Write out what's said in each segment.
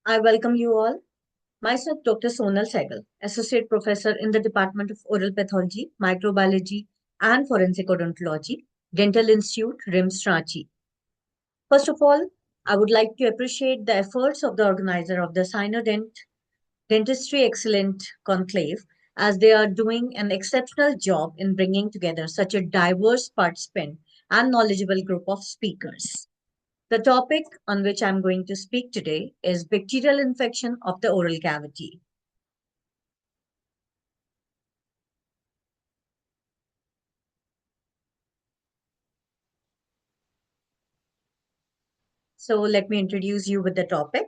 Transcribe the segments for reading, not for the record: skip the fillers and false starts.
I welcome you all. Myself, Dr. Sonal Sehgal, Associate Professor in the Department of Oral Pathology, Microbiology, and Forensic Odontology, Dental Institute, RIMS, Ranchi. First of all, I would like to appreciate the efforts of the organizer of the Cynodent Dentistry Excellent Conclave, as they are doing an exceptional job in bringing together such a diverse participant and knowledgeable group of speakers. The topic on which I'm going to speak today is bacterial infection of the oral cavity. So let me introduce you with the topic.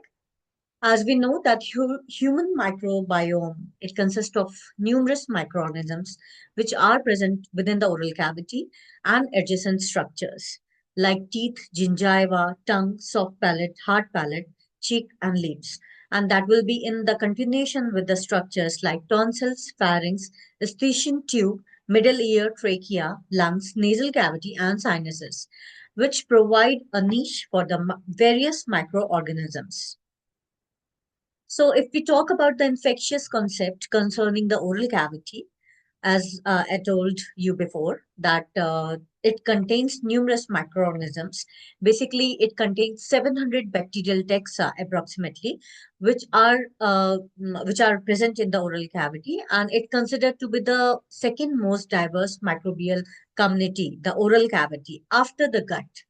As we know that human microbiome, it consists of numerous microorganisms which are present within the oral cavity and adjacent structures like teeth, gingiva, tongue, soft palate, hard palate, cheek and lips. And that will be in the continuation with the structures like tonsils, pharynx, eustachian tube, middle ear, trachea, lungs, nasal cavity and sinuses, which provide a niche for the various microorganisms. So, if we talk about the infectious concept concerning the oral cavity, as I told you before, that it contains numerous microorganisms. Basically, it contains 700 bacterial taxa approximately, which are present in the oral cavity, and it considered to be the second most diverse microbial community, the oral cavity, after the gut.